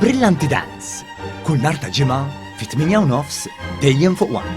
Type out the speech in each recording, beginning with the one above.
Brillanti Dance. Kull nhar ta' ġimgħa fit-8:30 dejjem fuq One.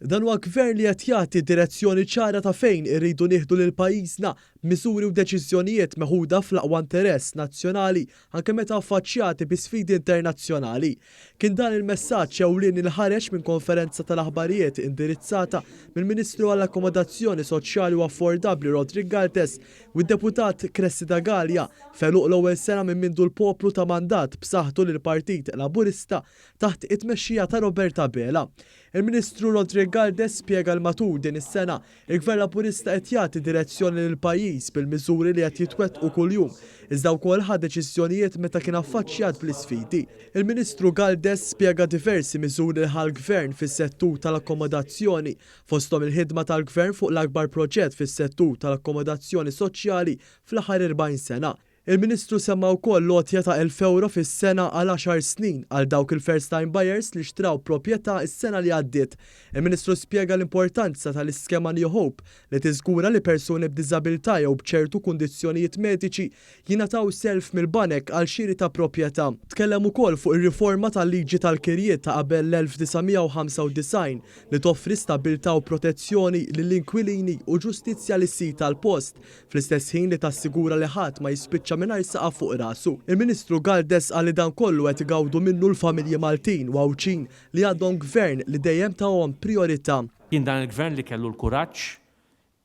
Dan huwa gvern li qed jagħti direzzjoni ċara ta' fejn irridu nieħdu lil pajjiżna miżuri u deċiżjonijiet meħuda fl-aqwa interess nazzjonali anke meta affaċċjati bi sfidi internazzjonali. Kien dan il-messaġġ ewlieni li ħareġ minn konferenza tal-aħbarijiet indirizzata mill-Ministru għall-Akkomodazzjoni Soċjali u Affordabbli Rodrigue Galtes u d-Deputat Cressida Gallia feluq l-ewwel sena minn mindu l-poplu ta' mandat b'saħħtu lill-Partit Laburista taħt it-tmexxija ta' Roberta Bela. Il-Ministru Rodrigue Galtes spjega l-matul din is-sena il-Gvern Laburista qed jagħti direzzjoni lil pajjiż bil-miżuri li qed jitwettqu kuljum, iżda wkoll ħad deċiżjonijiet meta kien affaċċjat bl-isfidi. Il-Ministru Galtes spjega diversi miżuri li ħall-Gvern fis-settur tal-akkomodazzjoni, fosthom il-ħidma tal-Gvern fuq l-akbar proġett fis-settur tal-akkomodazzjoni soċjali fl-aħħar 40 sena. Il-Ministru semma wkoll lotja ta' 1,000 euro fis-sena għal 10 snin għal dawk il-first time buyers li xtraw proprjetà s-sena li għaddiet. Il-Ministru spjega l-importanza tal-iskema New Hope li tiżgura li persuni b'diżabilità jew b'ċertu kundizzjonijiet mediċi jingħataw self mill-banek għal xiri ta' proprjetà. Tkellem ukoll fuq ir-riforma tal-liġi tal-kirjiet ta' qabel l-1995 li toffri stabilità u protezzjoni lill-inkwilini u ġustizzja lis-sit tal-post, fl-istess ħin li tassigura li ħadd ma jispiċċa mingħajr saqa' fuq rasu. Il-Ministru Galtes qal li dan kollu qed igawdu minnu l-familji Maltin u Awċin li għandhom gvern li dejjem tagħhom priorità. Kien dan il-gvern li kellu l-kuraġġ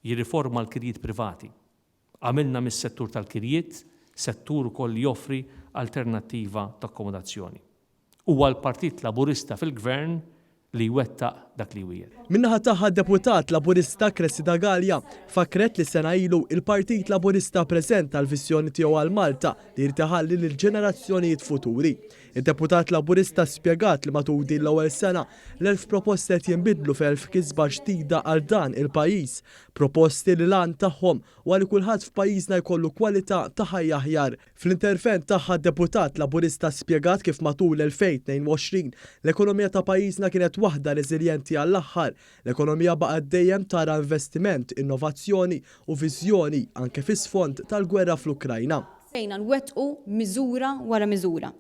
jirriforma l-kirjiet privati. Għamilna mis-settur tal-kirjiet settur ukoll li joffri alternattiva ta' akkomodazzjoni. Huwa l-Partit Laburista fil-gvern li jwettaq dak li wieħed. Minnaħa tagħha deputat Laburista Cressida Gallia fakret li sena ilu il-Partit Laburista preżenta l-vissjoni tiegħu għal Malta li jirtaħalli lill-ġenerazzjonijiet futuri. Il-deputat Laburista spjegat li matul din l-ewwel sena l-1000 proposti qed jinbidlu f'1000 kisba ġdida għal dan il-pajjiż, proposti li lan tagħhom u għal kulħadd f'pajjiżna jkollu kwalità ta' ħajja aħjar. Fl-intervent tagħha deputat Laburista spjegat kif matul l-2022 l-ekonomija ta' pajjiżna kienet waħda reżiljenti għall-aħħar. L-ekonomija baqgħet dejjem tara investiment, innovazzjoni u viżjoni anke fis-sfond tal-gwerra fl-Ukrajna. Fejna nwettqu miżura wara miżura.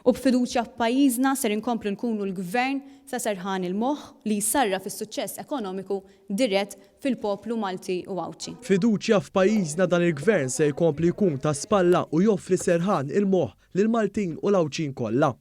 U b'fiduċja f'pajjiżna ser inkomplu nkunu l-gvern sa serħan il-moħħ li jsarraf fis-suċċess ekonomiku dirett fil-poplu Malti u Awċi. Fiduċja f'pajjiżna dan il-gvern se jkompli jkun ta' spalla u joffri serħan il-moħħ lil Maltin u l-Awċin kollha.